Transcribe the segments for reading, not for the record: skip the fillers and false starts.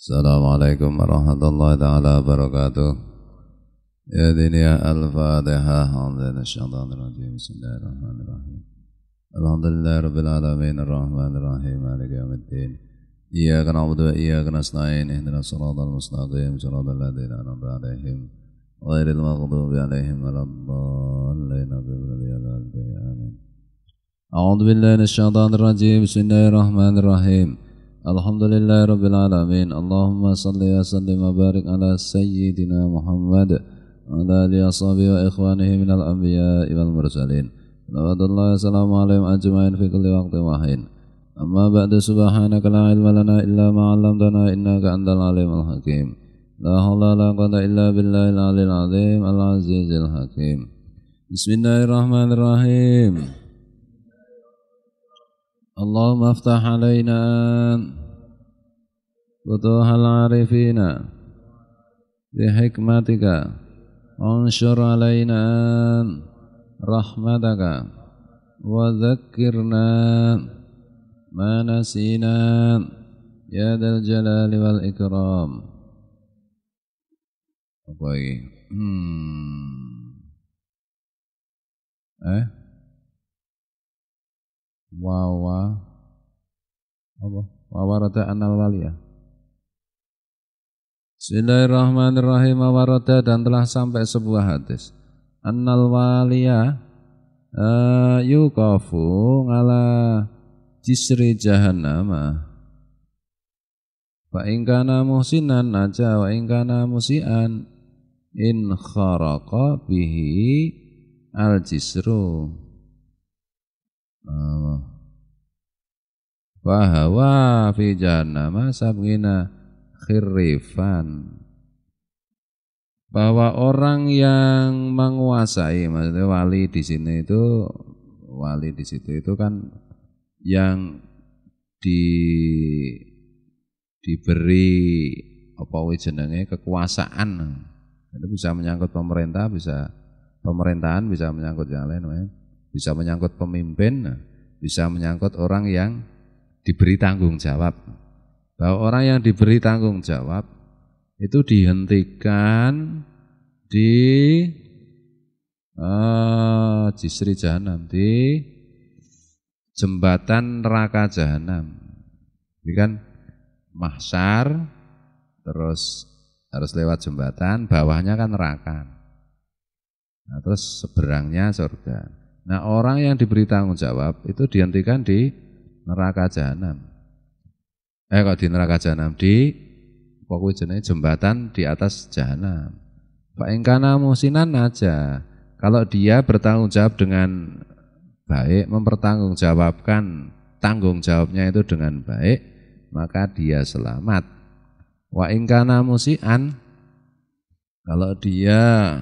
Assalamualaikum warahmatullahi taala wabarakatuh. Ya dunia al-Fatihah. Bismillahirrahmanirrahim. Alhamdulillahi rabbil alamin arrahmanir rahim maliki yaumiddin. Iyyaka na'budu wa iyyaka nasta'in ihdinas siratal mustaqim siratal ladzina an'amta 'alaihim ghairil maghdubi 'alaihim waladdallin. Amin. A'udzu billahi minasyaitonir rajim. Bismillahirrahmanirrahim. Alhamdulillahi rabbil alamin. Allahumma salli wa sallim wa barik ala sayyidina Muhammad wa ala alihi washabihi wa ikhwanihi minal anbiya'i wal mursalin. Alhamdulillah assalamu alaikum ajma'in fi kulli waqtin wa hin. Amma ba'du, subhanaka la ilma lana illa ma 'allamtana innaka antal alimul hakim. La haula la quwwata illa billahil aliyil azim al azizil hakim. Bismillahirrahmanirrahim. Allahumma aftah alaina futuhal arifina bihikmatika anshur alaina rahmataka wa dhakkirna ma nasina ya dzal jalali wal ikram. Apa ini? Wawarada anal waliyah. Bismillahirrahmanirrahim. Wawarada, dan telah sampai sebuah hadis. Annal waliyah yuqafu ala jisri jahannama. Fa in kana muhsinan naja wa in kana musian in kharaqa bihi al jisru. Fahawa fi jahannama sab'ina khirrifan. Bahwa orang yang menguasai, maksudnya wali di sini itu, wali di situ itu kan yang diberi apa jenenge kekuasaan. Itu bisa menyangkut pemerintah, bisa pemerintahan, bisa menyangkut yang lain, bisa menyangkut pemimpin, bisa menyangkut orang yang diberi tanggung jawab. Bahwa orang yang diberi tanggung jawab itu dihentikan di jisri jahanam, di jembatan neraka jahanam. Ini kan mahsyar, terus harus lewat jembatan, bawahnya kan neraka. Nah, terus seberangnya surga. Nah, orang yang diberi tanggung jawab itu dihentikan di neraka jahanam. Kok di neraka jahanam, di pokoknya jenis jembatan di atas jahanam. Fa in kana muhsinan aja. Kalau dia bertanggung jawab dengan baik, mempertanggungjawabkan tanggung jawabnya itu dengan baik, maka dia selamat. Wa in kana musian, kalau dia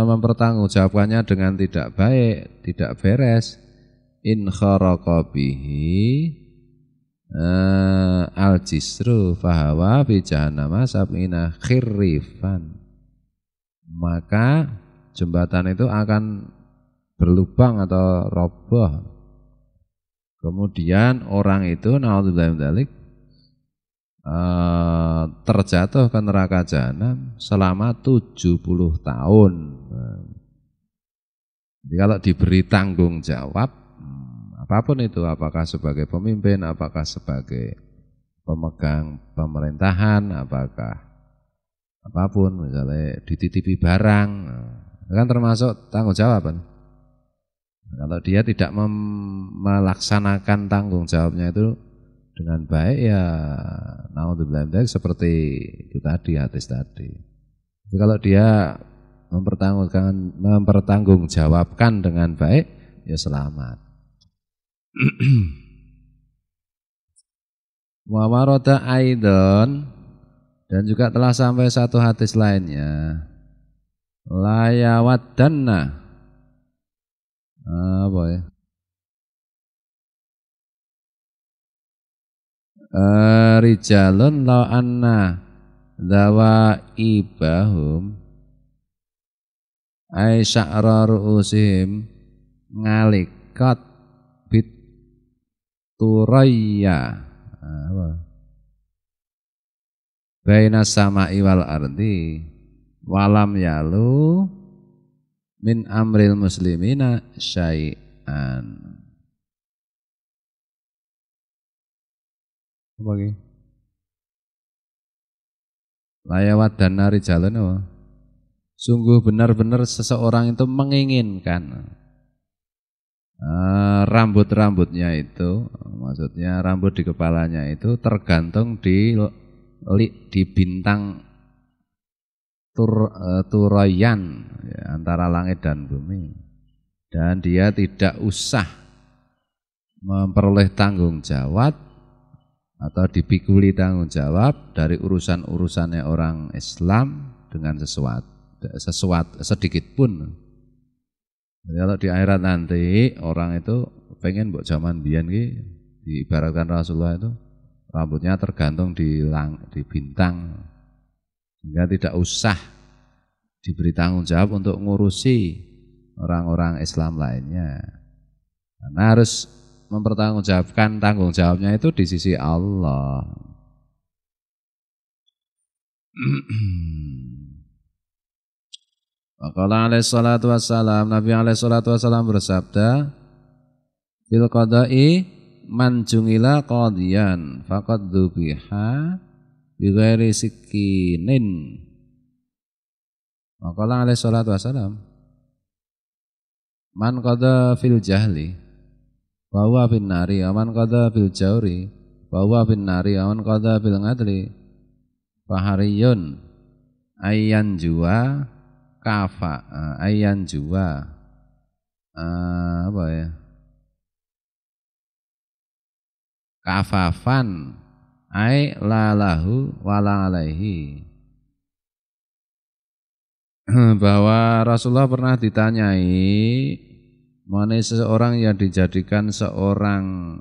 mempertanggungjawabkannya dengan tidak baik, tidak beres, in kharaqa bihi al-jisru fahawa fi jahannama sab'ina khirrifan, maka jembatan itu akan berlubang atau roboh. Kemudian orang itu naudzubillah min dzalik terjatuh ke neraka jahanam selama 70 tahun. Jadi kalau diberi tanggung jawab apapun itu, apakah sebagai pemimpin, apakah sebagai pemegang pemerintahan, apakah apapun, misalnya dititipi barang, kan termasuk tanggung jawab kan. Kalau dia tidak melaksanakan tanggung jawabnya itu dengan baik, ya naudzubillah seperti itu tadi, hadis tadi. Tapi kalau dia mempertanggungjawabkan dengan baik, ya selamat. Wa warada aidan, dan juga telah sampai satu hadis lainnya, la yawaddanna apa ya? Rijalun law anna dhawaibahum ay sya'ra ru'usihim ngalikat bit turayya baina sama'i wal ardi walam yalu min amril muslimina syai'an. Apa lagi? Layawat dan nari jalan apa? Sungguh benar-benar seseorang itu menginginkan rambut-rambutnya itu, maksudnya rambut di kepalanya itu tergantung di bintang Turayan ya, antara langit dan bumi, dan dia tidak usah memperoleh tanggung jawab atau dipikuli tanggung jawab dari urusan-urusannya orang Islam dengan sesuatu sedikit pun. Jadi kalau di akhirat nanti orang itu pengen buat zaman biyen ki diibaratkan Rasulullah itu rambutnya tergantung di bintang, sehingga tidak usah diberi tanggung jawab untuk ngurusi orang-orang Islam lainnya. Karena harus mempertanggungjawabkan tanggung jawabnya itu di sisi Allah. Waqala alaihi salatu wassalam, Nabi alaihi salatu wassalam bersabda, fil qada'i man jungila qadiyan faqad dzubiha bi ghairi sikinin. Waqala alaihi salatu wassalam, man qada fil jahli fa huwa fin nari, wa man qada fil jauri fa huwa fin nari, wa man qada fil ngadli fa hariyun ayyan juwa kafa ayyan juwa apa ya, kafafan ay lalahu wala alaihi. Bahwa Rasulullah pernah ditanyai mengenai seseorang yang dijadikan seorang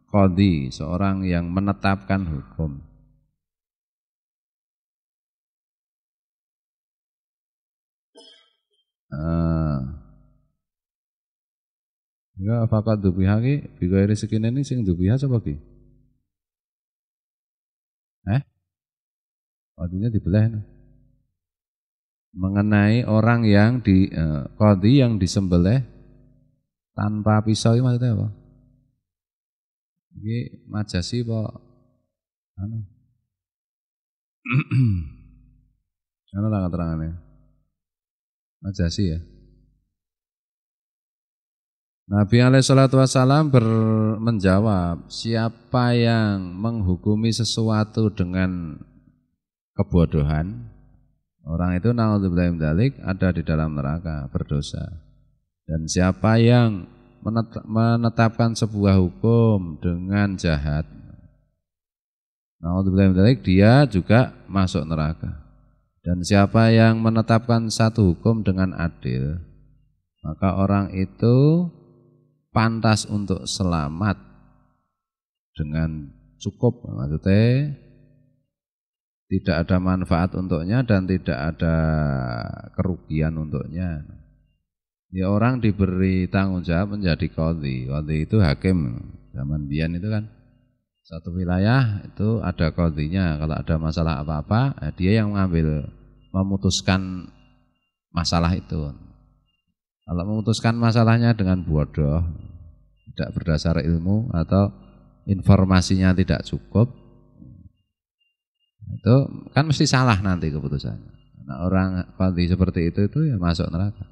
qadhi, seorang yang menetapkan hukum. Ya fakat dubiha ki bighairi sikinin ini sing dubiha sapa ki? Artinya dibelah. Mengenai orang yang qadhi yang disembelih tanpa pisau itu maksudnya apa? Ini majasi apa? Ana lah keterangannya. Majasi ya. Nabi alaihi salatu wassalam menjawab, siapa yang menghukumi sesuatu dengan kebodohan, orang itu naudzubillahi min dzalik ada di dalam neraka, berdosa. Dan siapa yang menetapkan sebuah hukum dengan jahat, naudzubillahi min dzalik, dia juga masuk neraka. Dan siapa yang menetapkan satu hukum dengan adil, maka orang itu pantas untuk selamat dengan cukup, maksudnya tidak ada manfaat untuknya dan tidak ada kerugian untuknya. Ya, orang diberi tanggung jawab menjadi qadhi. Qadhi itu hakim. Zaman biyen itu kan satu wilayah itu ada qadhinya. Kalau ada masalah apa-apa, dia yang memutuskan masalah itu. Kalau memutuskan masalahnya dengan bodoh, tidak berdasar ilmu atau informasinya tidak cukup, itu kan mesti salah nanti keputusannya. Nah, orang qadhi seperti itu ya masuk neraka.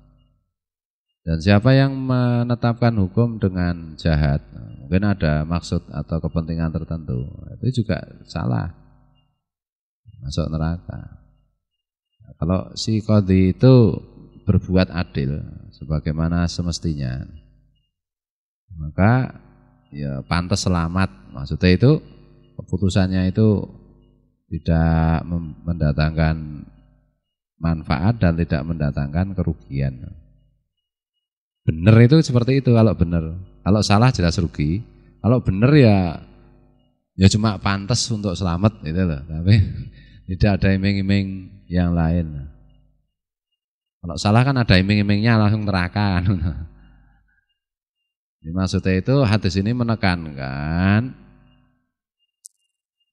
Dan siapa yang menetapkan hukum dengan jahat, mungkin ada maksud atau kepentingan tertentu, itu juga salah, masuk neraka. Nah, kalau si qadhi itu berbuat adil sebagaimana semestinya, maka ya pantas selamat. Maksudnya itu keputusannya itu tidak mendatangkan manfaat dan tidak mendatangkan kerugian. Benar itu seperti itu kalau benar. Kalau salah jelas rugi. Kalau benar ya cuma pantas untuk selamat gitu loh. Tapi tidak ada iming-iming yang lain. Kalau salah kan ada iming-imingnya langsung neraka kan. Maksudnya itu hadis ini menekankan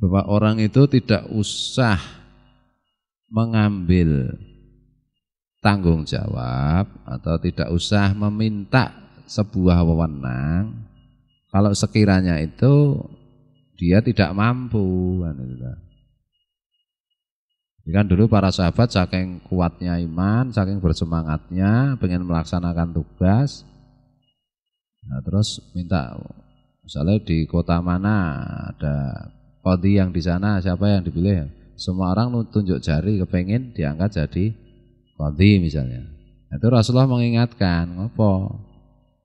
bahwa orang itu tidak usah mengambil tanggung jawab atau tidak usah meminta sebuah wewenang kalau sekiranya itu dia tidak mampu kan itu. Kan dulu para sahabat saking kuatnya iman, saking bersemangatnya pengen melaksanakan tugas. Nah, terus minta misalnya di kota mana ada qadhi yang di sana, siapa yang dipilih? Semua orang tunjuk jari kepengen diangkat jadi qadhi misalnya. Nah, itu Rasulullah mengingatkan, ngopo?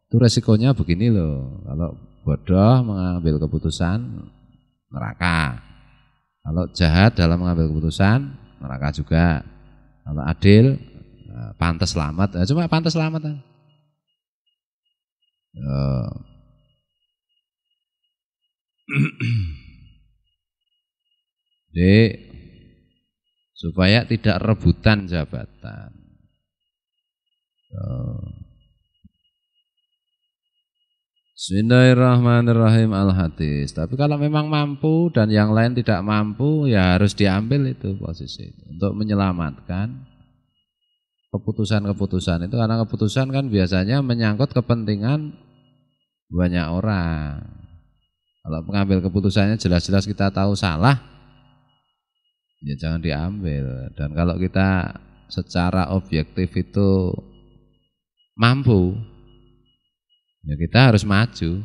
Itu resikonya begini loh. Kalau bodoh mengambil keputusan neraka. Kalau jahat dalam mengambil keputusan neraka juga. Kalau adil pantas selamat. Nah, cuma pantas selamat. Jadi supaya tidak rebutan jabatan. Bismillahirrahmanirrahim al-hadis. Tapi kalau memang mampu dan yang lain tidak mampu, ya harus diambil itu posisi itu untuk menyelamatkan keputusan-keputusan itu, karena keputusan kan biasanya menyangkut kepentingan banyak orang. Kalau pengambil keputusannya jelas-jelas kita tahu salah, ya jangan diambil. Dan kalau kita secara objektif itu mampu, ya kita harus maju.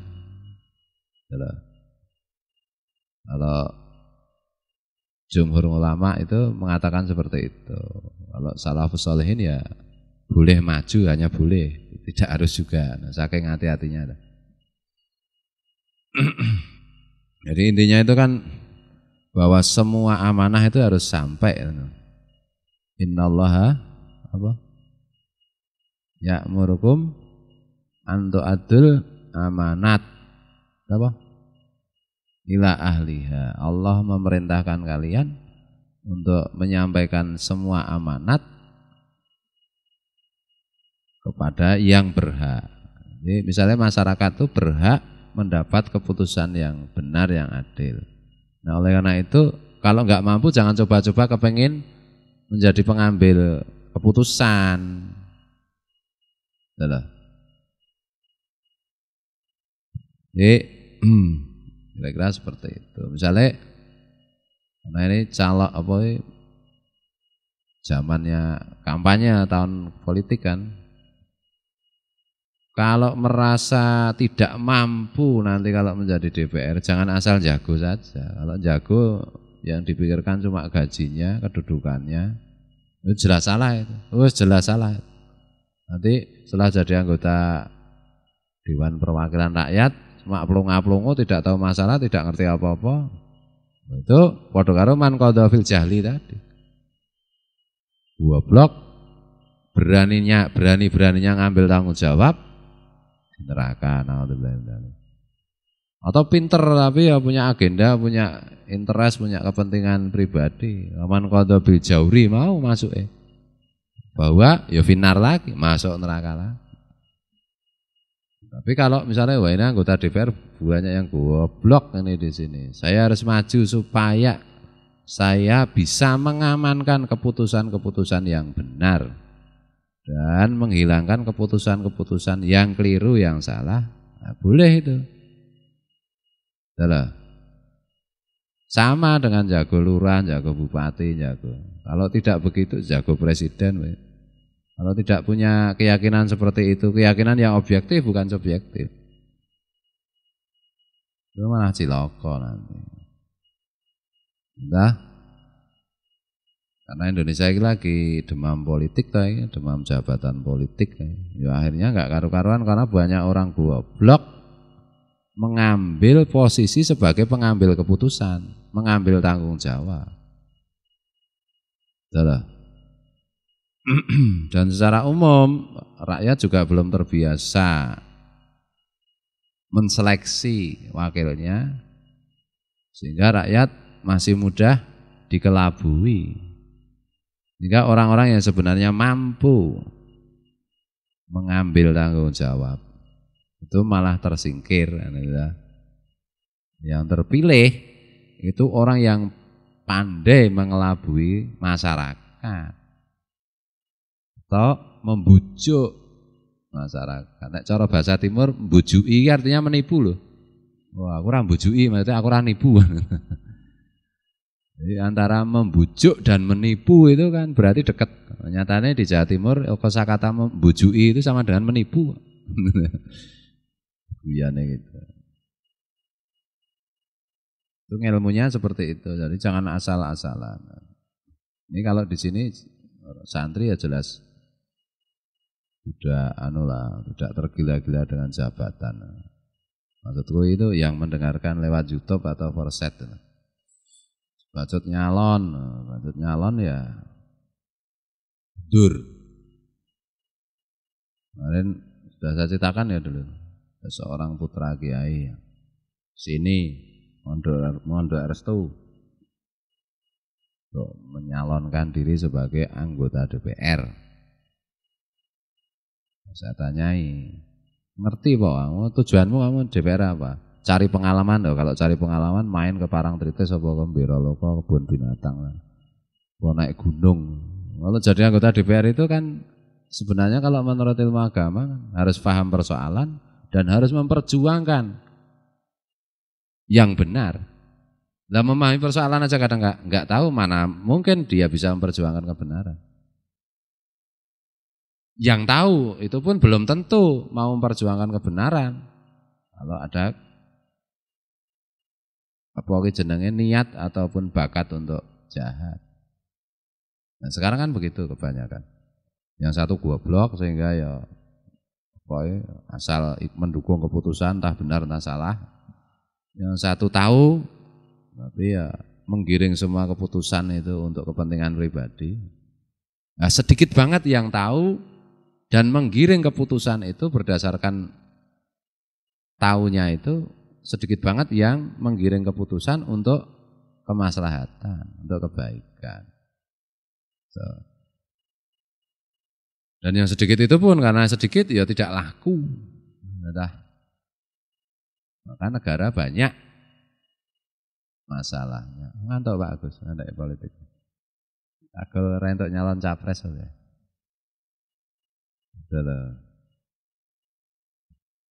Kalau jumhur ulama itu mengatakan seperti itu. Kalau salafus sholihin ya boleh maju, hanya boleh, tidak harus juga. Nah, saking hati-hatinya. Jadi intinya itu kan bahwa semua amanah itu harus sampai. Innallaha apa? Ya'murukum antu adul amanat apa? Ila ahliha. Allah memerintahkan kalian untuk menyampaikan semua amanat kepada yang berhak. Jadi misalnya masyarakat itu berhak mendapat keputusan yang benar, yang adil. Nah, oleh karena itu kalau nggak mampu jangan coba-coba kepengin menjadi pengambil keputusan. Jadi kira-kira seperti itu. Misalnya, karena ini calok apa zamannya kampanye tahun politik kan. Kalau merasa tidak mampu nanti kalau menjadi DPR, jangan asal jago saja. Kalau jago yang dipikirkan cuma gajinya, kedudukannya, itu jelas salah itu. Jelas salah. Nanti setelah jadi anggota Dewan Perwakilan Rakyat, cuma plonga-plongo, tidak tahu masalah, tidak ngerti apa-apa. Itu padha karo man qadha fil jahli tadi. Goblok, berani-beraninya ngambil tanggung jawab di neraka. Atau pinter tapi ya punya agenda, punya interest, punya kepentingan pribadi. Man qadha bil jauri mau masuk bahwa ya finar lagi, masuk neraka lagi. Tapi kalau misalnya wah ini anggota DPR banyak yang goblok ini di sini. Saya harus maju supaya saya bisa mengamankan keputusan-keputusan yang benar dan menghilangkan keputusan-keputusan yang keliru, yang salah. Nah, boleh itu. Salah. Sama dengan jago lurah, jago bupati, jago. Kalau tidak begitu jago presiden. Kalau tidak punya keyakinan seperti itu, keyakinan yang objektif bukan subjektif, itu malah ciloko nanti. Entah, karena Indonesia ini lagi demam politik, demam jabatan politik. Ya akhirnya nggak karu-karuan karena banyak orang goblok mengambil posisi sebagai pengambil keputusan, mengambil tanggung jawab. Salah. Dan secara umum rakyat juga belum terbiasa menseleksi wakilnya, sehingga rakyat masih mudah dikelabui. Sehingga orang-orang yang sebenarnya mampu mengambil tanggung jawab itu malah tersingkir. Yang terpilih itu orang yang pandai mengelabui masyarakat. masyarakat atau membujuk masyarakat. Nek cara bahasa timur mbujui artinya menipu loh. Wah, aku ora mbujui, maksudnya aku ora nipu. Jadi antara membujuk dan menipu itu kan berarti dekat. Nyatanya di Jawa Timur kosakata membujui itu sama dengan menipu. Guyane gitu. Itu ilmunya seperti itu. Jadi jangan asal-asalan. Ini kalau di sini santri ya jelas sudah tidak tergila-gila dengan jabatan. Maksudku itu yang mendengarkan lewat YouTube atau Forset. Bacot nyalon ya dur. Kemarin sudah saya ceritakan ya dulu. Seorang putra kiai sini mondok restu untuk menyalonkan diri sebagai anggota DPR. Saya tanyai, ngerti Pak, tujuanmu kamu DPR apa? Cari pengalaman loh. Kalau cari pengalaman main ke Parangtritis apa ke Mbiraloka, kebun binatang lah. Mau naik gunung. Kalau jadi anggota DPR itu kan sebenarnya kalau menurut ilmu agama harus paham persoalan dan harus memperjuangkan yang benar. Lah memahami persoalan aja kadang enggak tahu, mana mungkin dia bisa memperjuangkan kebenaran. Yang tahu itu pun belum tentu mau memperjuangkan kebenaran. Kalau ada apa jenenge niat ataupun bakat untuk jahat. Nah sekarang kan begitu kebanyakan. Yang satu goblok sehingga ya asal mendukung keputusan entah benar entah salah. Yang satu tahu tapi ya menggiring semua keputusan itu untuk kepentingan pribadi. Nah, sedikit banget yang tahu dan menggiring keputusan itu berdasarkan taunya itu sedikit banget yang menggiring keputusan untuk kemaslahatan, untuk kebaikan. So. Dan yang sedikit itu pun karena sedikit ya tidak laku. Maka negara banyak masalahnya. Ngantuk Pak Agus, ngantuk politik. Aku rentuk nyalon capres aja.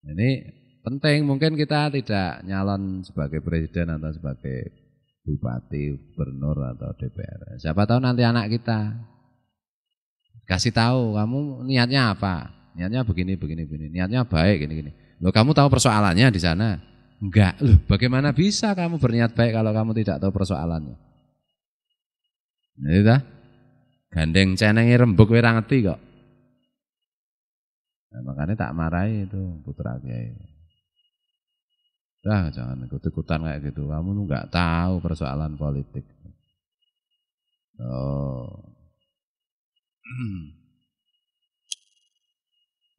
Ini penting, mungkin kita tidak nyalon sebagai presiden atau sebagai bupati, gubernur atau DPR. Siapa tahu nanti anak kita kasih tahu kamu niatnya apa? Niatnya begini. Niatnya baik gini. Loh kamu tahu persoalannya di sana? Enggak. Loh bagaimana bisa kamu berniat baik kalau kamu tidak tahu persoalannya? Ini dah. Gandeng cenengi rembug ora ngerti kok. Nah, makanya tak marahi itu putra kiai. Dah jangan ikut-ikutan kayak gitu. Kamu enggak tahu persoalan politik. Oh.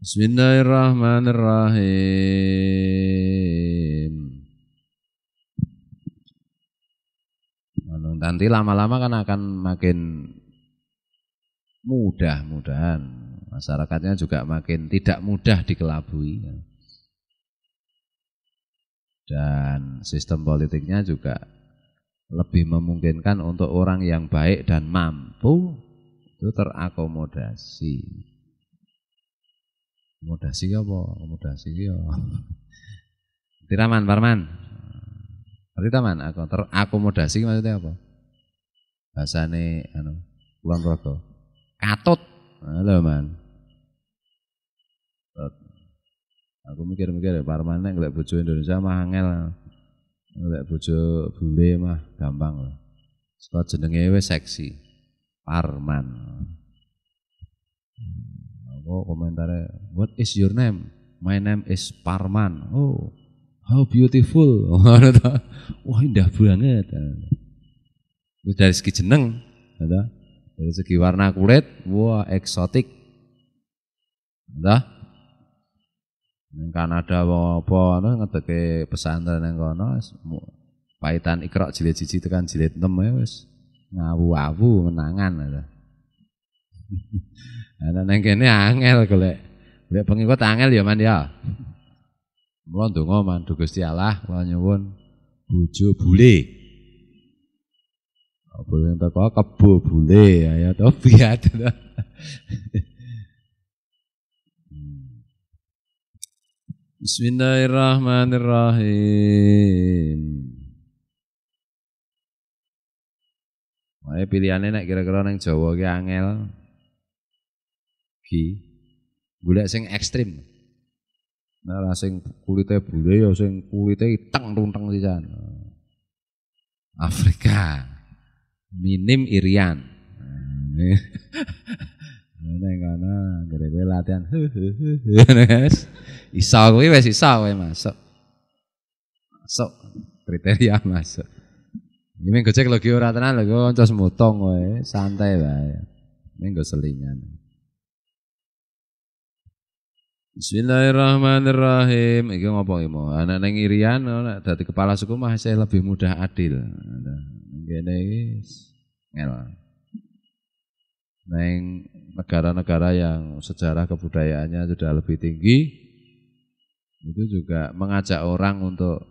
Bismillahirrahmanirrahim. Nanti lama-lama kan akan makin mudah-mudahan masyarakatnya juga makin tidak mudah dikelabui. Dan sistem politiknya juga lebih memungkinkan untuk orang yang baik dan mampu itu terakomodasi. Akomodasi apa? Akomodasi ya. Tiraman, Parman. Berarti taman, terakomodasi maksudnya apa? Bahasane kulon progo. Katut. Halo man. Aku mikir-mikir Parman nek golek bojo Indonesia mah angel. Golek bojo bule mah gampang loh. Sebab jenenge wis seksi. Parman. Aku komentarnya, what is your name? My name is Parman. Oh, how beautiful. Wah indah banget. Dari segi jeneng, dari segi warna kulit, wah eksotik. Nang Kanada apa ngedeke pesantren nang kono paitan Iqra jilid 1 tekan jilid 6 ya wis ngawu-awu menangan. Ana nang kene angel golek pengikut angel ya Man ya. Mula ndonga Man Gusti Allah kula nyuwun bojo bule. Boleh teko kebo bule ya to biat. Bismillahirrahmanirrahim. Wae pilihane nek kira-kira ning Jawa ki angel. Golek sing ekstrim. Nah, sing kulite bule ya sing kulite iteng runteng sisan. Afrika. Minim Irian. Nek ngono gere latihan. Iso kuwi wis iso kowe masuk. Masuk kriteria masuk. Iki Gojek lagi ora tenan lho, kanca semutong kowe, santai wae. Menggo selingan. Bismillahirrahmanirrahim. Iki ngopo iki mo? Anak ning Irian nek dadi kepala suku mah saya lebih mudah adil. Ngene iki ngel. Neng negara-negara yang sejarah kebudayaannya sudah lebih tinggi, itu juga mengajak orang untuk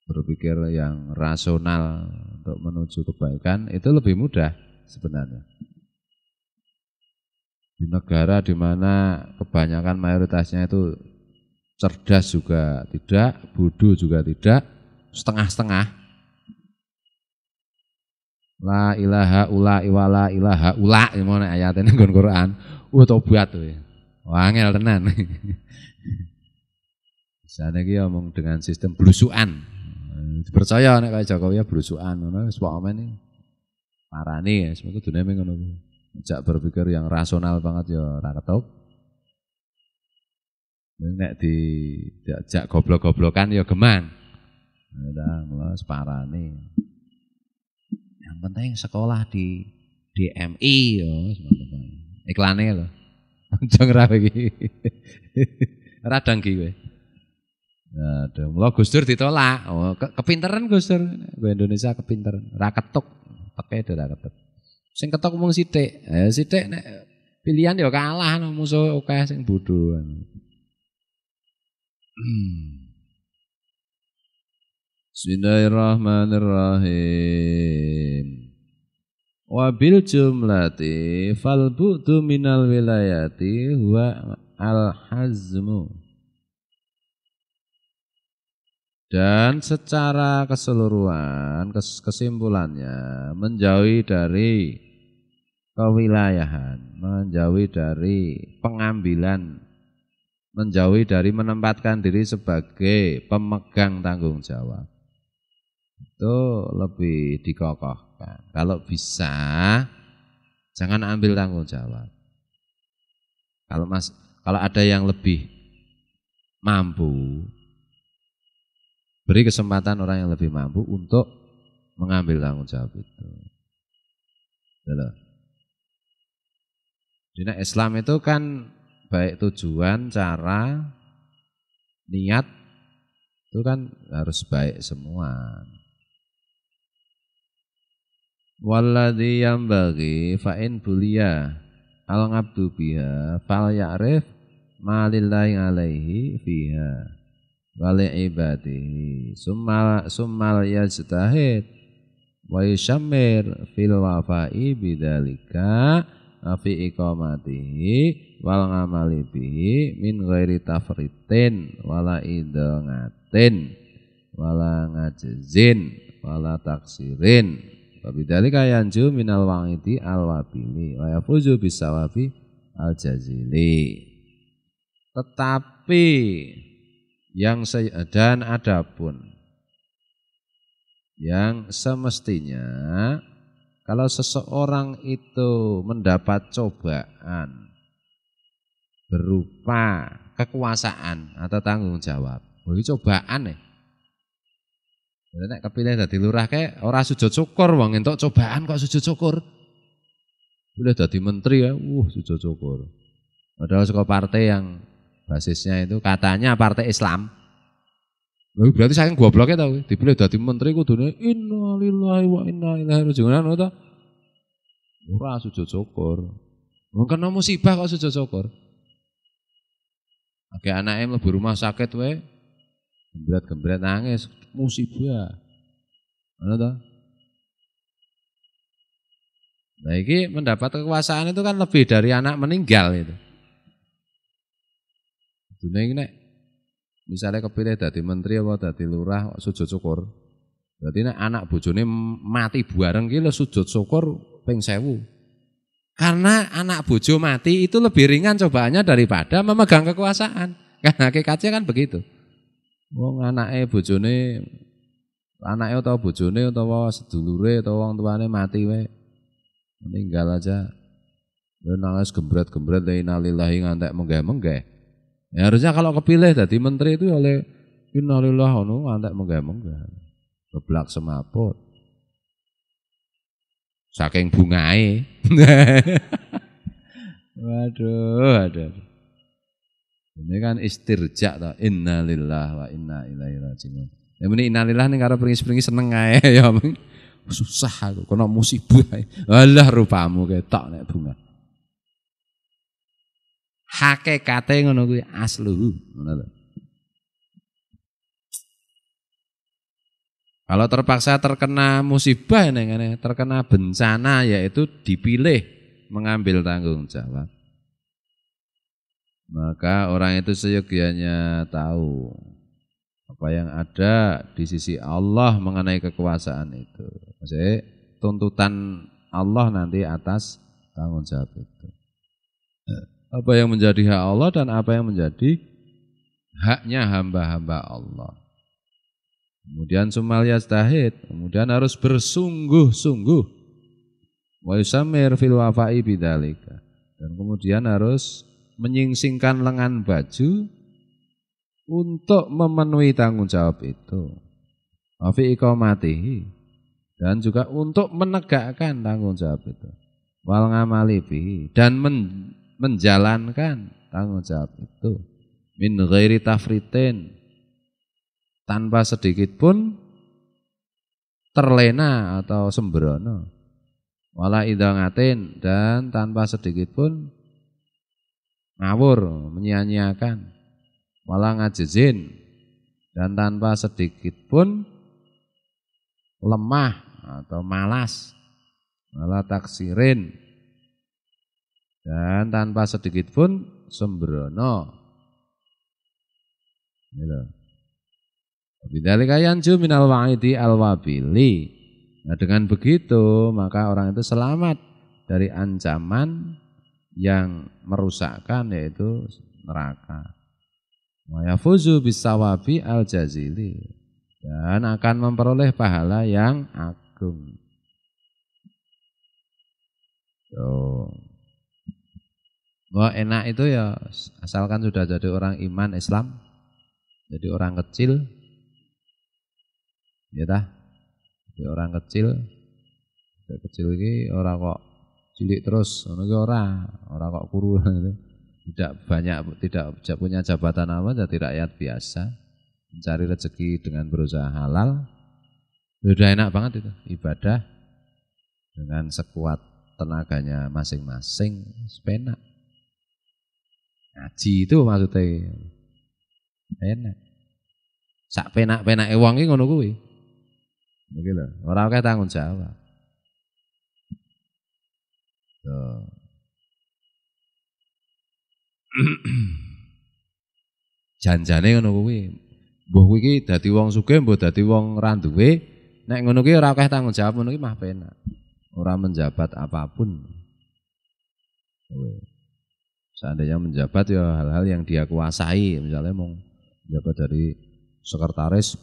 berpikir yang rasional untuk menuju kebaikan itu lebih mudah sebenarnya. Di negara di mana kebanyakan mayoritasnya itu cerdas juga tidak, bodoh juga tidak, setengah-setengah. La ilaha ula iwala ilaha ula gimana ayatnya nggon Quran. Tobat tuh. Wangel tenan. Sana iki omong dengan sistem blusukan. Percaya nek kaya Jokowi ya blusukan ngono wis pokoke iki. Parani ya semoga dunia ngono. Jak berpikir yang rasional banget ya ora ketop. Nek diajak goblok-goblokan ya geman. Udah mulai separani. Yang penting sekolah di DMI ya teman-teman. Iklane lho. Aja ngrawe iki. Radang ki kowe. Aduh, mula Gus Dur ditolak. Oh, kepinteran Gus Dur. Kowe Indonesia kepinteran. Ra ketuk, teke ora ketuk. Sing ketuk mung sithik. Sithik nek pilihan ya kalah no musuh akeh sing bodho. Bismillahirrahmanirrahim. Wabil jumlati fal bu'du minal wilayati huwa al-hazmu. Dan secara keseluruhan kesimpulannya menjauhi dari kewilayahan, menjauhi dari pengambilan, menjauhi dari menempatkan diri sebagai pemegang tanggung jawab. Itu lebih dikokohkan. Kalau bisa jangan ambil tanggung jawab. Kalau ada yang lebih mampu, beri kesempatan orang yang lebih mampu untuk mengambil tanggung jawab itu. Jadi Islam itu kan baik tujuan, cara, niat itu kan harus baik semua. Walladzi yambaghi fa in buliya al-'abdu biha fal ya'rif ma lillahi 'alaihi fiha wa li ibadihi summal yajtahid wa yushammir fil wafa'i bidzalika fi iqamatihi wal ngamali bihi min ghairi tafritin wala idghatin wala ngajzin wala taksirin. Wabidzalika yanju minal wa'idi al-wabili wa yafuzu bisawabi al-jazili. Tetapi dan adapun yang semestinya kalau seseorang itu mendapat cobaan berupa kekuasaan atau tanggung jawab, ini cobaan ya. Nek kepilih dadi lurah kae ora sujud syukur wong entuk cobaan kok sujud syukur. Udah dadi menteri ya, sujud syukur. Padahal saka partai yang basisnya itu katanya partai Islam. Berarti saking gobloknya tau, dipilih dadi menteri kudune innalillahi wa inna ilaihi raji'un ta. Ora sujud syukur. Wong kena musibah kok sujud syukur. Oke anake mlebu rumah sakit wae gembret-gembret nangis musibah. Ana ta? Nah, ini mendapat kekuasaan itu kan lebih dari anak meninggal itu. Dunia ini misalnya kepilih dadi menteri apa dadi lurah sujud syukur. Berarti nek anak bojone mati bareng ki lho sujud syukur ping 1000. Karena anak bojo mati itu lebih ringan cobaannya daripada memegang kekuasaan. Karena hakikatnya kan begitu. Wong anake bojone anake utawa bojone utawa sedulure utawa wong tuane mati wae. Meninggal aja. Lu nangis gembret-gembret la innalillahi ngantek menggeh-menggeh. Ya harusnya kalau kepilih dadi menteri itu oleh innalillahi ngono ngantek menggeh-menggeh. Beblak semaput. Saking bungae. Waduh. Ini kan istirja ta innalillahi wa inna ilaihi raji'un. Ya meni innalillahi ning karo pringis-pringis seneng ae ya. Susah aku kena musibah. Alah rupamu ketok nek bunga. Hakikate ngono kuwi aslu, ngono lho. Kalau terpaksa terkena musibah ini, terkena bencana yaitu dipilih mengambil tanggung jawab. Maka orang itu seyogianya tahu apa yang ada di sisi Allah mengenai kekuasaan itu. Maksudnya tuntutan Allah nanti atas tanggung jawab itu. Apa yang menjadi hak Allah dan apa yang menjadi haknya hamba-hamba Allah. Kemudian sumal yastahid, kemudian harus bersungguh-sungguh. Wa yusamir fil wafa'i bidzalika. Dan kemudian harus menyingsingkan lengan baju untuk memenuhi tanggung jawab itu. Wa fi iqamatihi, dan juga untuk menegakkan tanggung jawab itu. Wal ngamali bihi, dan menjalankan tanggung jawab itu. Min ghairi tafritin, tanpa sedikit pun terlena atau sembrono. Wala idangatin, dan tanpa sedikit pun ngawur, menyia-nyiakan. Wala ngajizin, dan tanpa sedikit pun lemah atau malas. Wala taksirin, dan tanpa sedikit pun sembrono. Gitu. Bidzalika yanju minal wa'idi al-wabili. Nah, dengan begitu maka orang itu selamat dari ancaman yang merusakkan, yaitu neraka. Wa yafuzu bisawabi al-jazili, dan akan memperoleh pahala yang agung. Wah, enak itu ya asalkan sudah jadi orang iman Islam, jadi orang kecil. Ya tah, jadi orang kecil iki ora kok cilik terus, ngono ki ora kok kuru. Tidak punya jabatan apa, jadi rakyat biasa, mencari rezeki dengan berusaha halal. Udah enak banget itu, ibadah dengan sekuat tenaganya masing-masing, sepenak. Ngaji itu maksudnya enak. Sak penak-penake wong iki ngono kuwi. Begitu. Ora akeh tanggung jawab. Janjane ngono kuwi. Mbah kuwi iki dadi wong sugih, mbah dadi wong ra duwe, nek ngono kuwi ora akeh tanggung jawab, ngono kuwi mah penak. Ora menjabat apapun. Seandainya menjabat ya hal-hal yang dia kuasai, misalnya mau menjabat dari sekretaris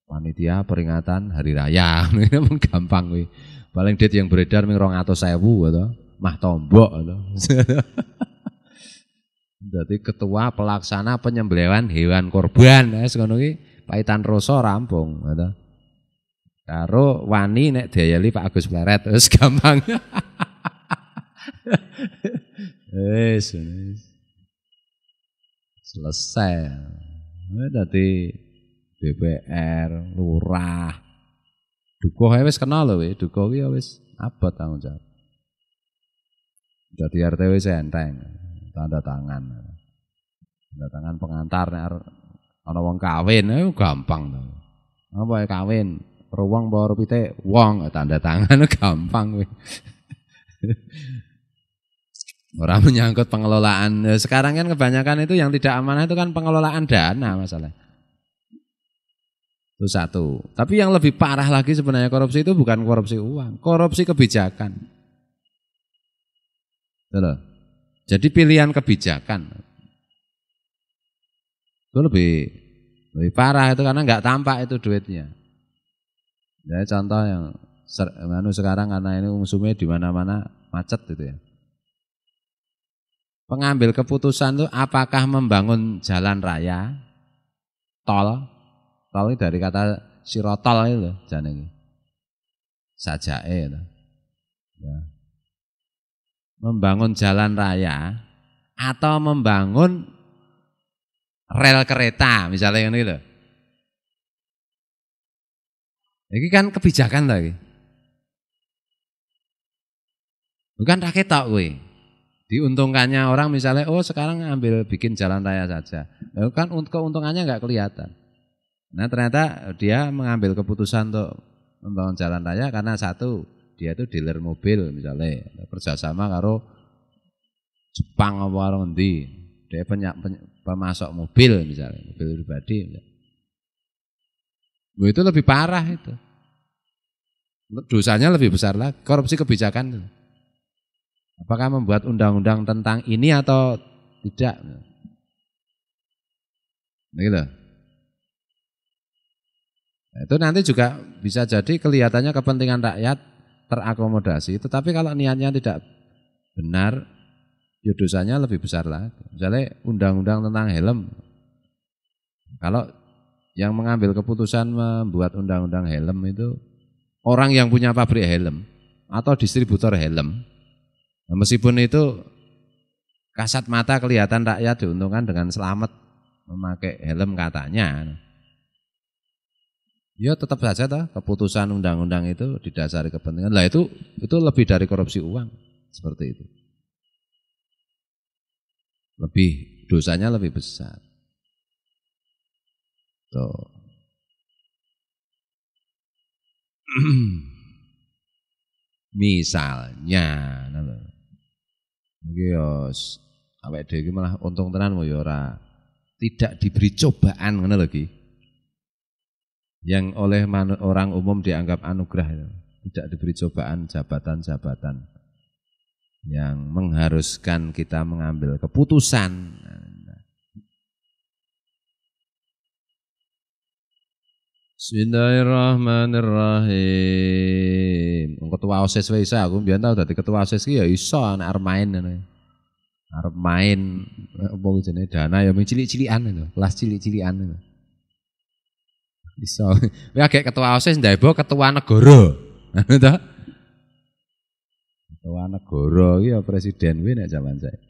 panitia peringatan hari raya, ini gampang kuwi. Paling dit yang beredar ming 200.000 atau mah tombok atau. Jadi ketua pelaksana penyembelihan hewan korban, ngono ki paitan rasa rampung, atau. Karo wani nek diayali Pak Agus Pleret, wis gampang. Wis selesai. Dadi DPR, lurah, dukuh wis kenal lho, dukuh ki wis abot tanggung jawab. Dadi RT wis enteng, tanda tangan pengantar nek ana wong kawin, gampang to. Apa kawin? Ro wong apa pitik? Wong, tanda tangan gampang kuwi. Orang menyangkut pengelolaan. Sekarang kan kebanyakan itu yang tidak amanah itu kan pengelolaan dana masalah. Itu satu. Tapi yang lebih parah lagi sebenarnya korupsi itu bukan korupsi uang, korupsi kebijakan. Betul. Jadi pilihan kebijakan itu lebih parah itu karena nggak tampak itu duitnya. Ya contoh yang sekarang karena ini musuhnya di mana-mana macet gitu ya. Pengambil keputusan itu apakah membangun jalan raya, tol ini dari kata sirotol itu jane iki. Sajake itu. Ya. Membangun jalan raya atau membangun rel kereta misalnya ini lho. Ini kan kebijakan lagi. Bukan rakyat tok kuwi. Diuntungkannya orang misalnya, oh sekarang ambil bikin jalan raya saja. Lalu kan keuntungannya nggak kelihatan. Nah ternyata dia mengambil keputusan untuk membangun jalan raya karena satu, dia itu dealer mobil misalnya. Kerjasama karo Jepang apa karo ngendi. Dia pemasok mobil misalnya, mobil pribadi. Itu lebih parah itu. Dosanya lebih besar lagi, korupsi kebijakan. Apakah membuat undang-undang tentang ini atau tidak? Begitu. Nah, itu nanti juga bisa jadi kelihatannya kepentingan rakyat terakomodasi. Tetapi kalau niatnya tidak benar, ya dosanya lebih besar lagi. Misalnya undang-undang tentang helm. Kalau yang mengambil keputusan membuat undang-undang helm itu orang yang punya pabrik helm atau distributor helm. Meskipun itu kasat mata kelihatan rakyat diuntungkan dengan selamat memakai helm katanya. Ya tetap saja keputusan undang-undang itu didasari kepentingan. Lah itu lebih dari korupsi uang seperti itu. Dosanya lebih besar. Tuh. Misalnya iki yo awake dhewe iki malah untung tenan mo ya ora tidak diberi cobaan ngono lho iki. Yang oleh orang umum dianggap anugerah itu. Tidak diberi cobaan jabatan-jabatan yang mengharuskan kita mengambil keputusan. Bismillahirrahmanirrahim. Ketua OSIS wae iso aku mbiyen tau dadi ketua OSIS ki ya iso nek arep main ngono. Arep main apa jenenge dana ya cilik-cilikan lho, kelas cilik-cilikan lho. Iso. Kowe agek ketua OSIS ndaibo ketua negara. Ngono ta? Ketua negara ki ya presiden kuwi nek jaman saiki.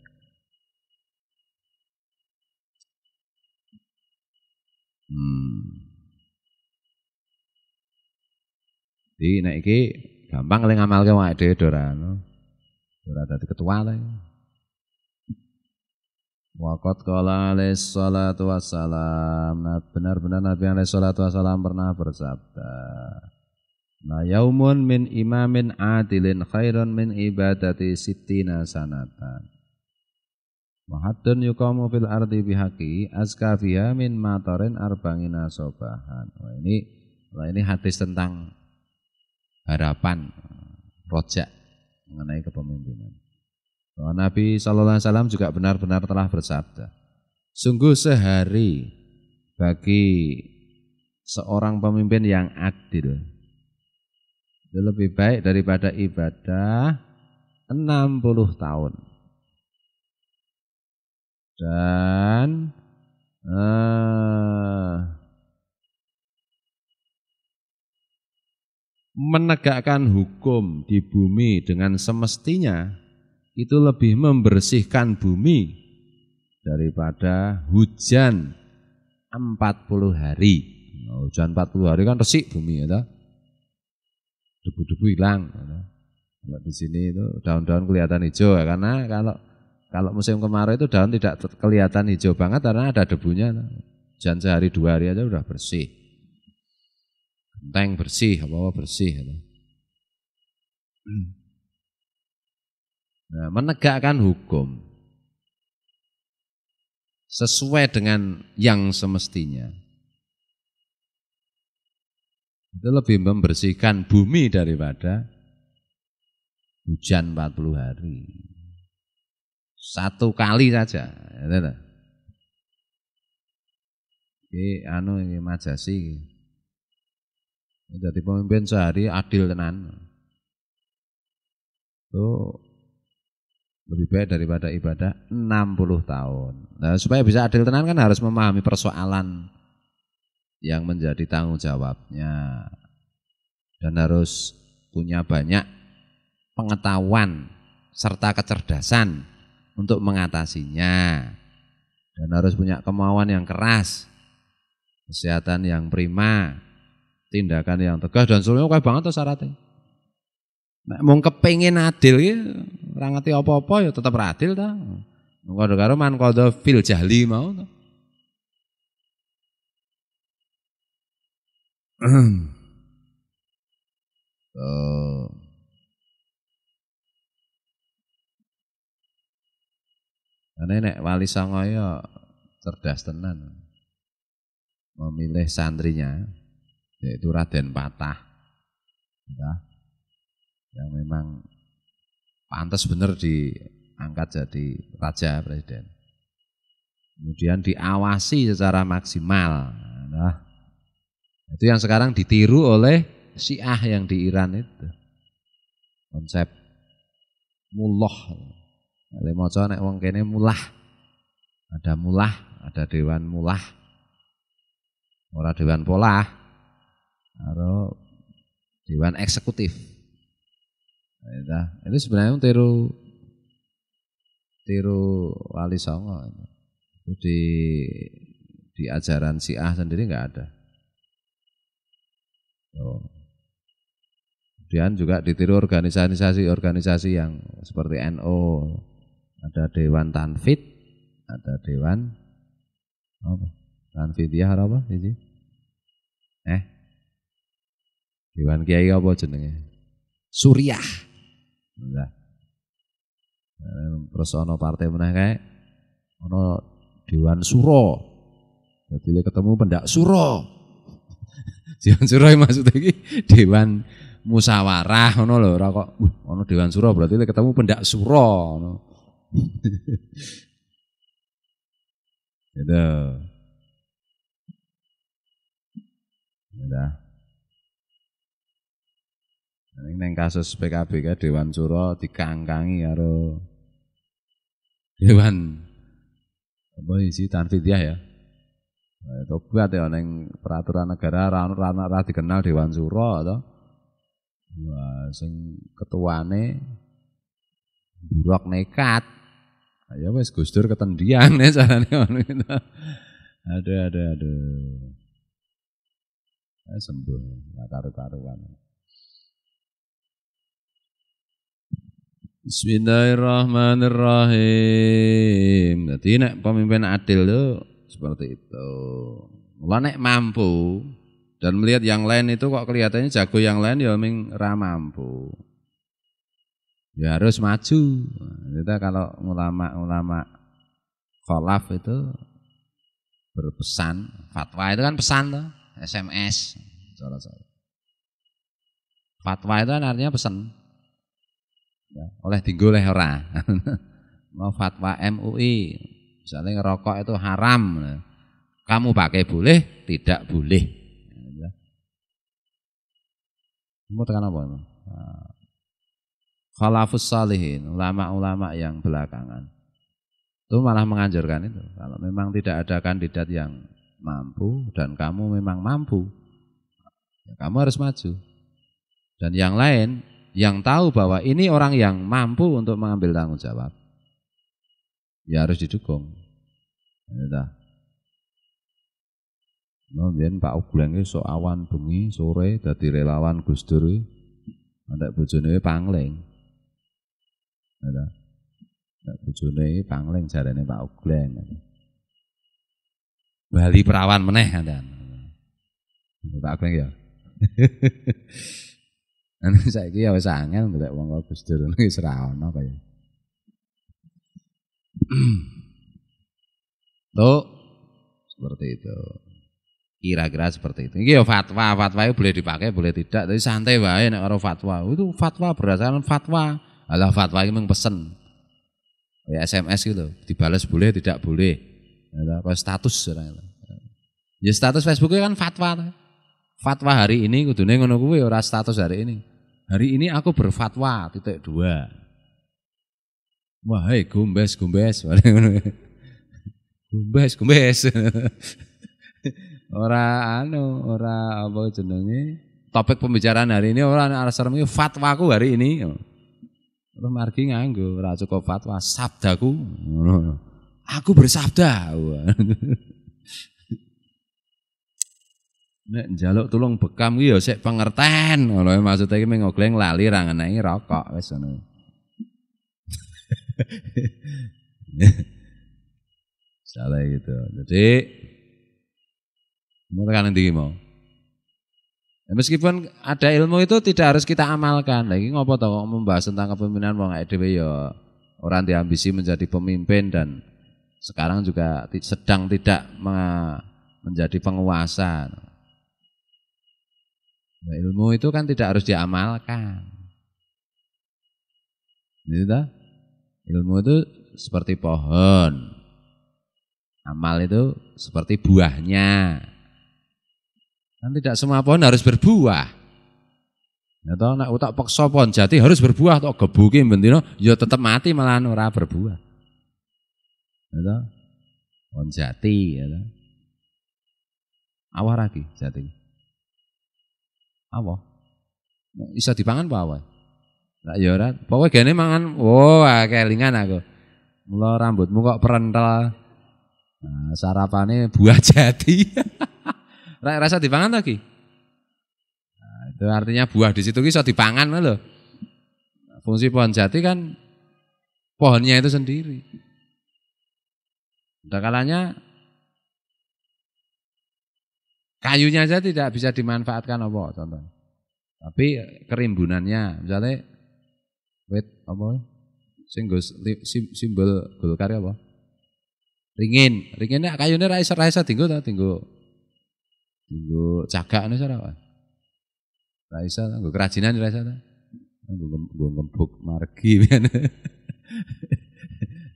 Jadi nek iki gampang kali ngamalke awake dhewe ora dadi ketua ta. Waqat qala alaihi salatu wassalam. Benar-benar Nabi alaihi salatu wassalam pernah bersabda. Nah yaumun min imamin adilin khairun min ibadati sittina sanatan. Mahaddun yuqamu fil ardi bihaqi azka fiha min matarin arba'ina sobahan. Wah ini hadis tentang harapan rojak mengenai kepemimpinan. Nabi SAW juga benar-benar telah bersabda, sungguh sehari bagi seorang pemimpin yang adil itu lebih baik daripada ibadah 60 tahun. Dan menegakkan hukum di bumi dengan semestinya itu lebih membersihkan bumi daripada hujan 40 hari. Hujan 40 hari kan resik bumi ya. Debu-debu hilang. Kalau di sini itu daun-daun kelihatan hijau ya, karena kalau musim kemarau itu daun tidak kelihatan hijau banget karena ada debunya. Hujan sehari 2 hari aja udah bersih. Genteng bersih, apa-apa bersih. Nah, menegakkan hukum sesuai dengan yang semestinya. Itu lebih membersihkan bumi daripada hujan 40 hari. Satu kali saja. Ini majasi. Jadi pemimpin sehari adil tenan. Itu lebih baik daripada ibadah 60 tahun. Nah, supaya bisa adil tenan kan harus memahami persoalan yang menjadi tanggung jawabnya. Dan harus punya banyak pengetahuan serta kecerdasan untuk mengatasinya. Dan harus punya kemauan yang keras, kesehatan yang prima, tindakan yang tegas dan seluruhnya kayak banget tuh syaratnya. Nek mung kepengin adil ya ora ngerti apa-apa ya tetep adil ta. Mengko karo man qadha fil jahli mau ta. Nek Wali Songo ya cerdas tenan. Memilih santrinya yaitu Raden Patah. Ya, yang memang pantas benar diangkat jadi raja presiden. Kemudian diawasi secara maksimal. Nah, itu yang sekarang ditiru oleh Syiah yang di Iran itu. Konsep mullah. Nek maca nek wong kene mullah. Ada mullah, ada dewan mullah. Ora dewan polah. Karo dewan eksekutif. Nah, itu sebenarnya tiru Wali Songo. Itu di ajaran Syiah sendiri enggak ada. Kemudian juga ditiru organisasi yang seperti NU, ada Dewan Tanfid, ada Dewan apa? Tanfidiyah apa iki? Dewan Kiai apa jenenge? Suriah. Nah. Terus ana partai meneh kae ana Dewan Suro. Jadi ketemu pendak Suro. Dewan Suro maksudnya iki Dewan Musyawarah ngono lho, ora kok ana Dewan Suro berarti ketemu pendak Suro ngono. Gitu. Udah. Neng kasus PKB kan Dewan Suro dikangkangi karo Dewan apa isi Tanfidiyah ya. Tobat ya neng peraturan negara ra dikenal Dewan Suro to. Wah, sing ketuane buruk nekat. Ya wis Gus Dur ketendian nek carane ngono itu. Aduh. Sembuh, karu-karuan. Bismillahirrahmanirrahim. Jadi nek pemimpin adil itu seperti itu. Mulai nek mampu dan melihat yang lain itu kok kelihatannya jago yang lain ya ming ra mampu. Ya harus maju. Kita kalau ulama khalaf itu berpesan, fatwa itu kan pesan tuh, SMS. Fatwa itu kan artinya pesan. Ya, oleh tinggal oleh ora. Mau fatwa MUI, misalnya ngerokok itu haram. Kamu pakai boleh, tidak boleh. Kamu tekan apa? Khalafus salihin, ulama-ulama yang belakangan. Itu malah menganjurkan itu. Kalau memang tidak ada kandidat yang mampu dan kamu memang mampu, ya kamu harus maju. Dan yang lain yang tahu bahwa ini orang yang mampu untuk mengambil tanggung jawab, ya harus didukung. Ya, Mbiyen Pak Ugleng iki sok awan bengi sore dadi relawan Gus Dur iki. Antek bojone pangling. Ya. Nek bojone pangling jarene Pak Ugleng. Bali perawan meneh kandan. Pak Ugleng ya. Saiki ya wis angel ndelok wong Gus Dur iki wis ra ono kaya. Tuh, seperti itu. Kira-kira seperti itu. Ini ya fatwa itu boleh dipakai, boleh tidak. Tapi santai wae nek karo fatwa. Itu fatwa berdasarkan fatwa. Alah fatwa ini memang pesen. Ya SMS gitu, dibalas boleh, tidak boleh. Ya, apa status. Ya status Facebooknya kan fatwa. Fatwa hari ini kudune ngono kuwi ora status hari ini. Hari ini aku berfatwa .2. Wah, hei gombes. Gombes. Ora apa jenenge? Topik pembicaraan hari ini ora serem iki fatwaku hari ini. Terus margi nganggo ora cukup fatwa, sabdaku. Aku bersabda. Nek njaluk tulung bekam iki ya sik pengerten. Ngono maksud iki ngogleng lali ra ngeneki rokok wis ngono. Salah gitu. Jadi mau tekan ndi mau? Ya, meskipun ada ilmu itu tidak harus kita amalkan. Lagi ngopo to kok membahas tentang kepemimpinan wong dhewe ya orang diambisi menjadi pemimpin dan sekarang juga sedang tidak menjadi penguasa. Nah, ilmu itu kan tidak harus diamalkan. Gitu. Ilmu itu seperti pohon. Amal itu seperti buahnya. Kan tidak semua pohon harus berbuah. Ya toh nek utak peksa pohon jati harus berbuah tok gebuki bendino ya tetap mati malah ora berbuah. Ya toh? Pohon jati ya toh. Awah lagi jati. Awah. Bisa dipangan apa awah? Lah ya ora, pokoke gene mangan. Oh, kelingan aku. Mula rambutmu kok perentel. Nah, sarapannya buah jati. Rasa dipangan lagi. Nah, itu artinya buah di situ bisa dipangan loh. Fungsi pohon jati kan pohonnya itu sendiri. Ada kalanya kayunya saja tidak bisa dimanfaatkan apa contoh. Tapi kerimbunannya misalnya wit apa? Simbol Golkar apa? Ringinnya kayunya ra iso dienggo ta dienggo cagak nih apa? Raisa, gue kerajinan Raisa, gue ngembuk margi.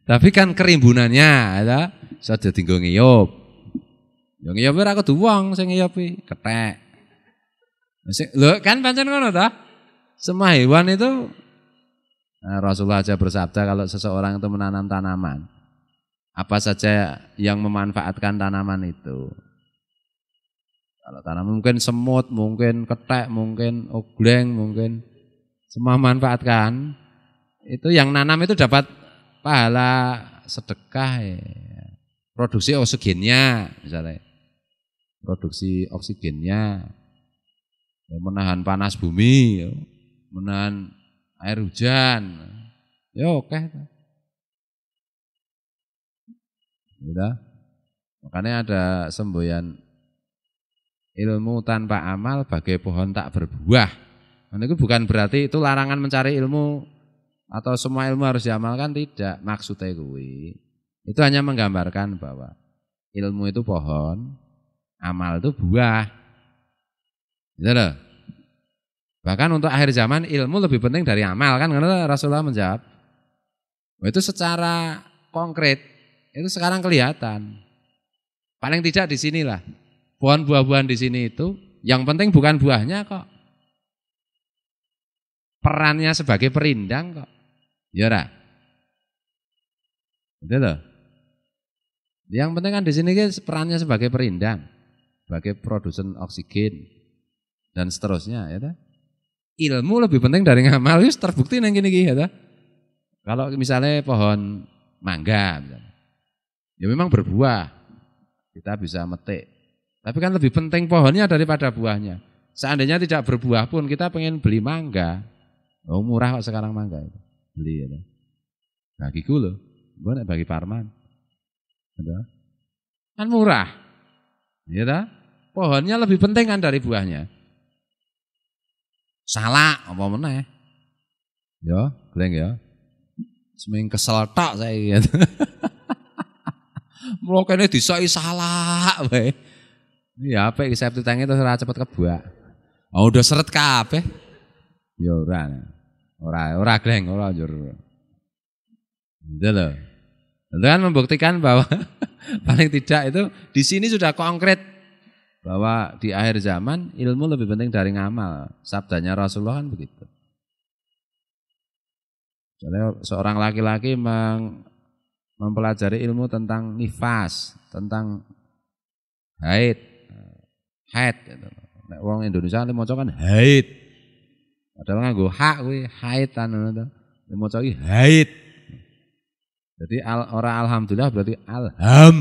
Tapi kan kerimbunannya, ada saja tinggal ngiyop. Yang ngiyop aku duwang, saya ngiyopi ketek. Lo kan pancen ngono ta? Semua hewan itu, nah, Rasulullah aja bersabda kalau seseorang itu menanam tanaman, apa saja yang memanfaatkan tanaman itu. Kalau tanaman mungkin semut, mungkin ketek, mungkin ogleng, mungkin semua manfaatkan. Itu yang nanam itu dapat pahala sedekah ya. Produksi oksigennya misalnya. Produksi oksigennya. Ya, menahan panas bumi, ya, menahan air hujan. Ya oke. Udah. Makanya ada semboyan ilmu tanpa amal bagai pohon tak berbuah. Nah, itu bukan berarti itu larangan mencari ilmu atau semua ilmu harus diamalkan, tidak. Maksudnya kuwi itu hanya menggambarkan bahwa ilmu itu pohon, amal itu buah. Gitu loh. Bahkan untuk akhir zaman ilmu lebih penting dari amal kan karena Rasulullah menjawab. Itu secara konkret itu sekarang kelihatan. Paling tidak di sinilah. Pohon buah-buahan di sini itu yang penting bukan buahnya kok. Perannya sebagai perindang kok. Ya ora? Gitu loh. Yang penting kan di sini perannya sebagai perindang, sebagai produsen oksigen dan seterusnya ya ta? Ilmu lebih penting dari ngamal, wis terbukti nang kene iki ya ta? Kalau misalnya pohon mangga misalnya. Ya memang berbuah. Kita bisa metik. Tapi kan lebih penting pohonnya daripada buahnya. Seandainya tidak berbuah pun kita pengen beli mangga. Oh murah kok sekarang mangga itu. Beli ya. Bagiku loh. Gue bagi Parman. Kan murah. Ya ta? Pohonnya lebih penting kan dari buahnya. Salah apa meneh? Ya, gleng ya. Seming kesel tok saya gitu. Mula kene disoi salah wae. Ya apik iki septutenge terus ora cepet kebuak. Oh udah seret kabeh. Ya ora. Ora gleng, ora njur. Itu loh. Itu kan membuktikan bahwa paling tidak itu di sini sudah konkret bahwa di akhir zaman ilmu lebih penting dari ngamal. Sabdanya Rasulullah kan begitu. Jadi seorang laki-laki mempelajari ilmu tentang nifas, tentang haid. Gitu. Nek wong Indonesia maca kan haid. Padahal nganggo hak kuwi haitan ngono to. Maca iki haid. Jadi ora alhamdulillah berarti alham.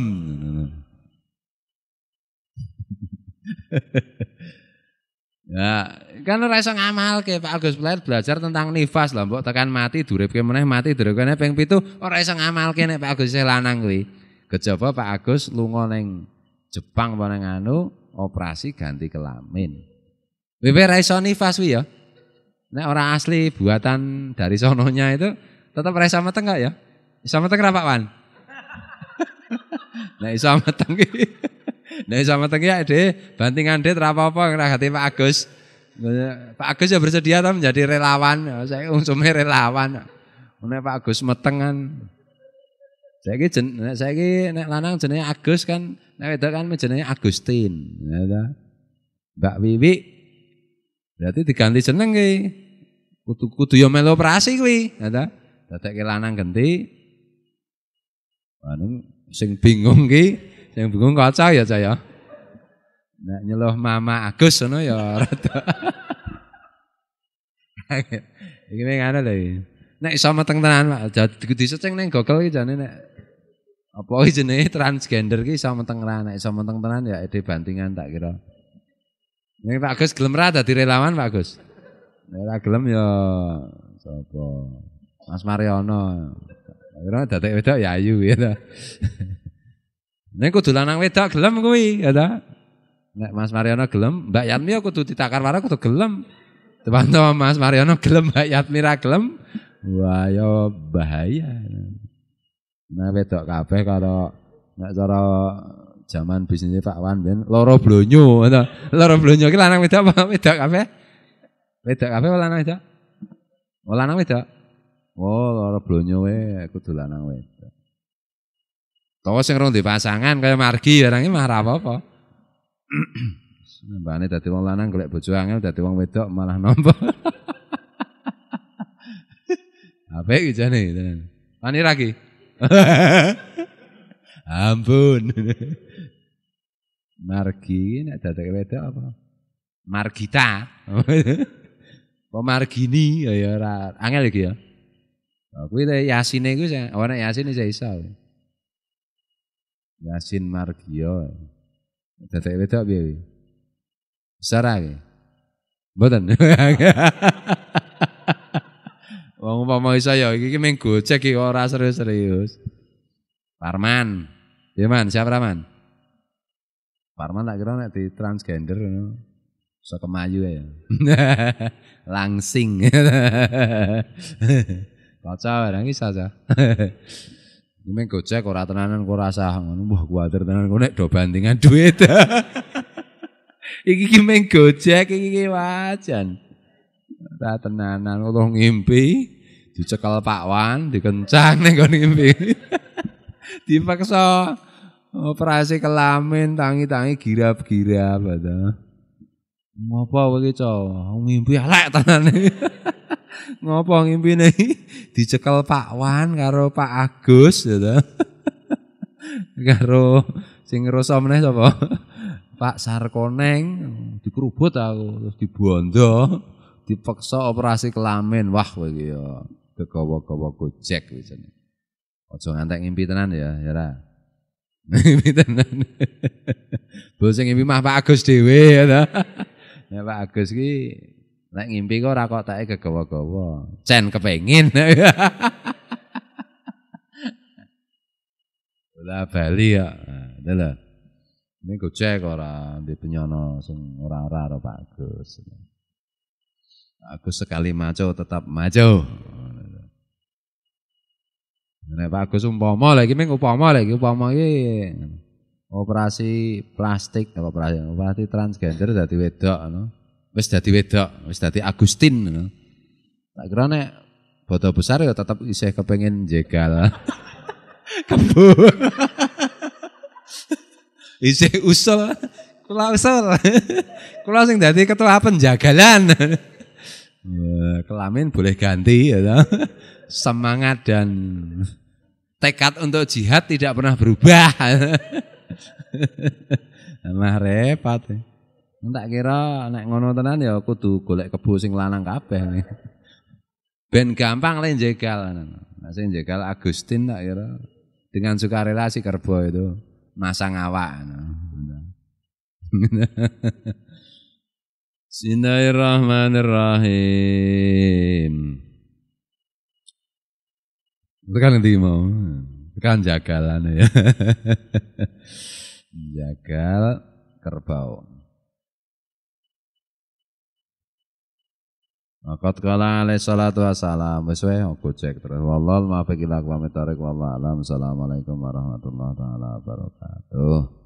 Ya, kan ora iso ngamalke Pak Agus belajar tentang nifas lah, mbok tekan mati duripke meneh mati duripke ping 7 ora iso ngamalke nek Pak Agus lanang kuwi. Kejaba Pak Agus lunga ning Jepang apa ning anu operasi ganti kelamin. Wewe ora iso nifas kuwi ya. Nek ora asli buatan dari sononya itu tetap ora iso meteng enggak ya? Iso meteng ra Pak Wan? Nek iso meteng iki. Nek iso meteng ya Dek, bantingan Dek ora apa-apa ora gati Pak Agus. Pak Agus ya bersedia ta menjadi relawan. Saya unsume relawan. Nek Pak Agus meteng kan. Saiki nek lanang jenenge Agus kan, nek wedok kan jenenge Agustin, ya ta. Mbak Wiwi berarti diganti jeneng ki. Kudu yo melu operasi kuwi, ya ta. Dadekke lanang ganti. Anu sing bingung ki, sing bingung kaca ya saya. Nek nyeluh Mama Agus ngono ya rada. Iki ngono lho. Nek iso meteng tenan Pak, diseceng ning Google iki jane nek apa jenenge transgender ki iso meteng ra, nek iso meteng tenan ya ide bantingan tak kira. Nek Pak Agus gelem ra dadi relawan Pak Agus. Nek ora gelem ya sapa? Mas Mariono. Kira dadak wedok ya ayu ya ta. Nek kudu lanang wedok gelem kuwi ya ta. Nek Mas Mariono gelem, Mbak Yatmi kudu ditakar wara kudu gelem. Teman Mas Mariono gelem, Mbak Yatmi ra gelem. Wah ya bahaya. Nah wedok kabeh karo nek cara zaman bisnisnya Pak Wan ben loro blonyo to. Loro blonyo ki lanang wedok apa wedok kabeh? Wedok kabeh apa lanang wedok? Oh lanang wedok. Oh loro blonyo wae kudu lanang wedok. Tawa sing rong di pasangan kaya margi barang iki mah ora apa-apa. Mbane dadi wong lanang golek bojo angel dadi wong wedok malah nampa. Apik jane tenan. Wani lagi. Ampun. Margi nek dadak wedok apa? Margita. Apa Margini ya ora angel iki ya. Kuwi Yasine kuwi ana Yasin iso iso. Yasin Margio. Dadak wedok piye? Besar iki. Mboten. Wong umpama iso ya iki mung gojek iki ora serius-serius. Parman. Ya Man, siapa Man? Parman tak kira nek di transgender ngono. Iso kemayu ya. Langsing. Kaca barang iso aja. Iki mung gojek ora tenanan kok ora sah ngono. Wah kuwatir tenan kok nek do bandingan duit. Iki mung gojek iki wajan. Ora tenanan kok ngimpi dicekel Pak Wan, dikencang ning nggon ngimpi. Dipaksa operasi kelamin tangi-tangi girap-girap ta. Ngopo kowe iki, Cok? Ngimpi elek tenane. Ngopo ngimpine dicekel Pak Wan karo Pak Agus ya ta. Karo sing ngeroso meneh sapa? Pak Sarkoneng dikerubut aku terus dibondo. Dipaksa operasi kelamin. Wah kowe iki ya kegawa-gawa gojek wis. Aja ngantek ngimpi tenan ya, ya ra. Ngimpi tenan. Bos sing ngimpi mah Pak Agus dhewe ya ta. Ya Pak Agus ki nek ngimpi kok ora kok take kegawa-gawa. Cen kepengin. Bola bali ya. Lha. Ini gojek ora di penyono sing ora-ora karo Pak Agus. Agus sekali maco tetap maco. Nek Pak Agus umpama lagi umpama iki operasi plastik operasi transgender dadi wedok ngono. Wis dadi wedok, wis dadi Agustin ngono. Tak kira nek bodo besar ya tetep isih kepengin jegal. Kebo. Isih usul. Kula usul. Kula sing dadi ketua penjagalan. Kelamin boleh ganti ya. Semangat dan tekad untuk jihad tidak pernah berubah. Mah repot. Tak kira nek ngono tenan ya kudu golek kebo sing lanang kabeh. Ben gampang le jegal. Nah sing jegal Agustin tak kira dengan sukarela si Kerbo itu masang awak. Bismillahirrahmanirrahim. Tekan nanti mau, tekan jagalan ya. Jagal kerbau. Qad qala alaihi salatu wassalam. Wis wae aku cek terus. Wallahul muwaffiq ila aqwamit thoriq wallahu alam. Assalamualaikum warahmatullahi wabarakatuh.